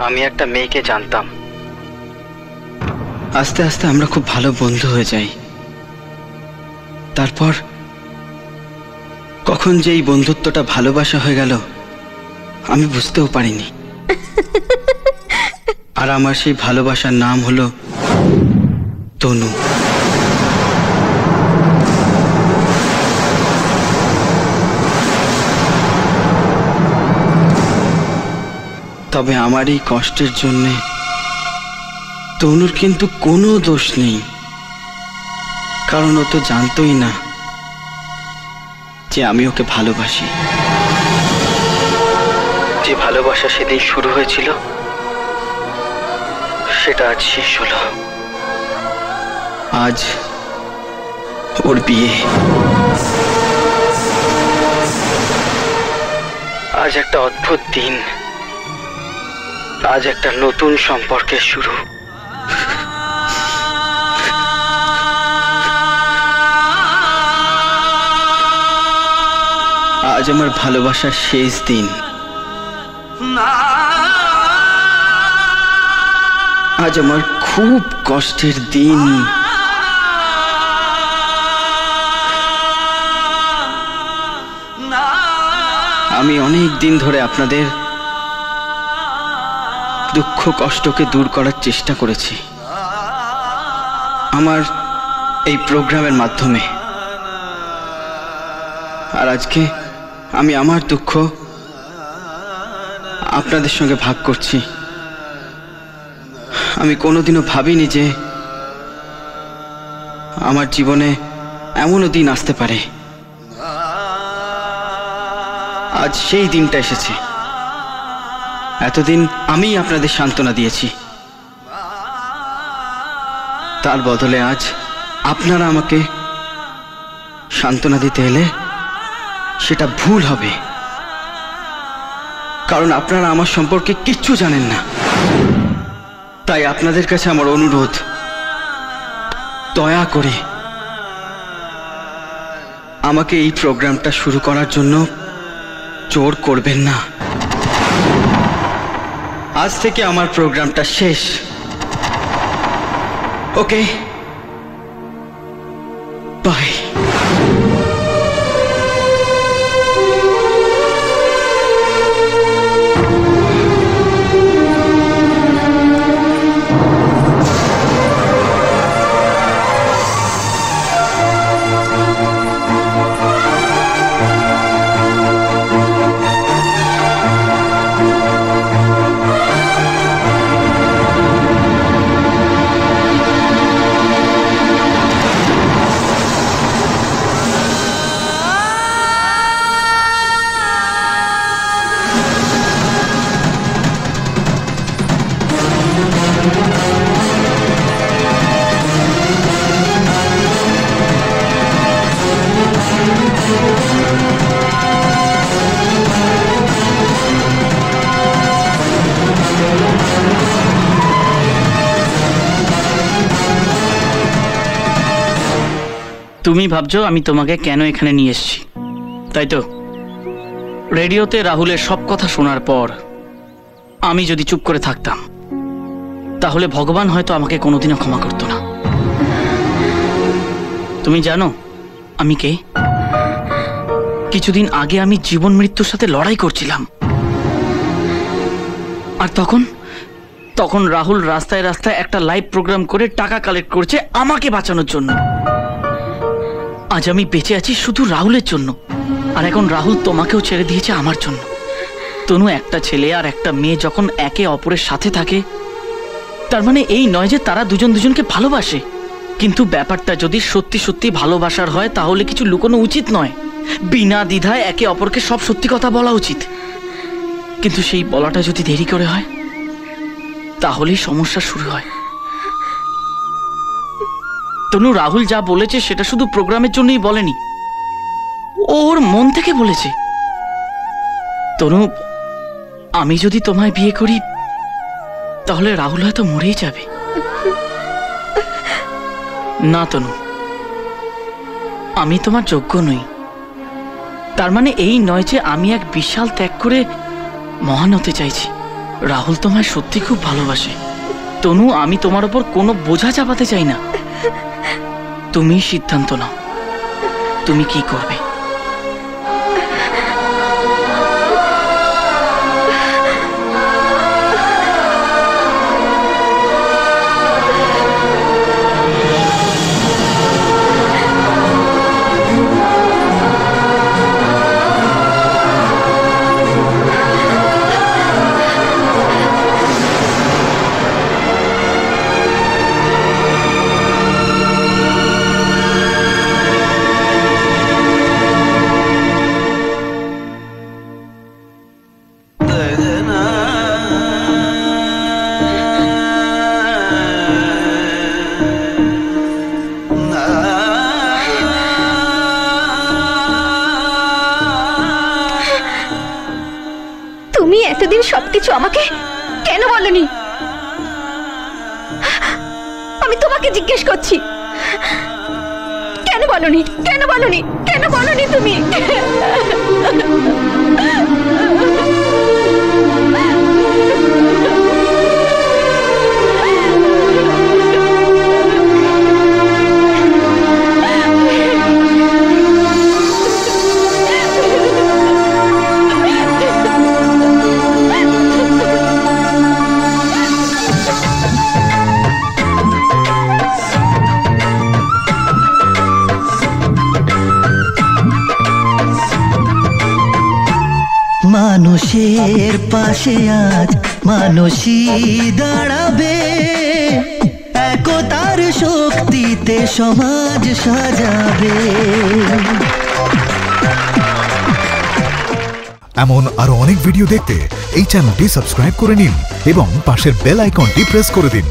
আমি একটা মেয়েকে জানতাম। আস্তে আস্তে আমরা খুব ভালো বন্ধু হয়ে যাই। তারপর কখন যে এই বন্ধুত্বটা ভালোবাসা হয়ে গেল আমি বুঝতেও পারিনি। আর আমার সেই ভালোবাসার নাম হলো তনু। তবে আমার এই কষ্টের জন্যে তনুর কিন্তু কোনো দোষ নেই, কারণ ও তো জানতোই না যে আমি ওকে ভালোবাসি। যে ভালোবাসা সেদিন শুরু হয়েছিল সেটা আজ শেষ হলো। আজ ওর বিয়ে। আজ একটা অদ্ভুত দিন। আজ একটা নতুন সম্পর্কের শুরু। আজ আমার ভালোবাসার শেষ দিন। আজ আমার খুব কষ্টের দিন। আমি অনেক দিন ধরে আপনাদের দুঃখ কষ্টকে দূর করার চেষ্টা করেছি আমার এই প্রোগ্রামের মাধ্যমে। আর আজকে আমি আমার দুঃখ আপনাদের সঙ্গে ভাগ করছি। আমি কোনোদিনও ভাবিনি যে আমার জীবনে এমনও দিন আসতে পারে। আজ সেই দিনটা এসেছে। এতদিন আমি আপনাদের সান্ত্বনা দিয়েছি, তার বদলে আজ আপনারা আমাকে সান্ত্বনা দিতে এলে সেটা ভুল হবে, কারণ আপনারা আমার সম্পর্কে কিচ্ছু জানেন না। তাই আপনাদের কাছে আমার অনুরোধ, দয়া করে আমাকে এই প্রোগ্রামটা শুরু করার জন্য জোর করবেন না। আজ থেকে আমার প্রোগ্রামটা শেষ। ওকে, বাই। তুমি ভাবছো আমি তোমাকে কেন এখানে নিয়ে এসেছি, তাই তো? রেডিওতে রাহুলের সব কথা শোনার পর আমি যদি চুপ করে থাকতাম তাহলে ভগবান হয়তো আমাকে কোনোদিনও ক্ষমা করতো না। তুমি জানো আমি কে? কিছুদিন আগে আমি জীবন মৃত্যুর সাথে লড়াই করছিলাম, আর তখন রাহুল রাস্তায় রাস্তায় একটা লাইভ প্রোগ্রাম করে টাকা কালেক্ট করছে আমাকে বাঁচানোর জন্য। আজ আমি বেঁচে আছি শুধু রাহুলের জন্য, আর এখন রাহুল তোমাকেও ছেড়ে দিয়েছে আমার জন্য। তনু, একটা ছেলে আর একটা মেয়ে যখন একে অপরের সাথে থাকে তার মানে এই নয় যে তারা দুজন দুজনকে ভালোবাসে। কিন্তু ব্যাপারটা যদি সত্যি সত্যি ভালোবাসার হয় তাহলে কিছু লুকোনো উচিত নয়। বিনা দ্বিধায় একে অপরকে সব সত্যি কথা বলা উচিত। কিন্তু সেই বলাটা যদি দেরি করে হয় তাহলেই সমস্যা শুরু হয়। তনু, রাহুল যা বলেছে সেটা শুধু প্রোগ্রামের জন্যই বলেনি, ওর মন থেকে বলেছে। তনু, আমি যদি তোমায় বিয়ে করি তাহলে রাহুল হয়তো মরেই যাবে। না তনু, আমি তোমার যোগ্য নই। তার মানে এই নয় যে আমি এক বিশাল ত্যাগ করে মহান হতে চাইছি। রাহুল তোমায় সত্যি খুব ভালোবাসে। তনু, আমি তোমার ওপর কোনো বোঝা চাপাতে চাই না। তুমি সিদ্ধান্ত নাও, তুমি কি করবে। তুমি এতদিন সবকিছু আমাকে কেন বলনি? আমি তোমাকে জিজ্ঞেস করছি, কেন বলনি? কেন বলনি? কেন বলনি তুমি? মানুষের পাশে আজ মানুষই দাঁড়াবে, একতার শক্তিতে সমাজ সাজাবে। এমন আরো অনেক ভিডিও দেখতে এই চ্যানেলটি সাবস্ক্রাইব করে নিন এবং পাশের বেল আইকনটি প্রেস করে দিন।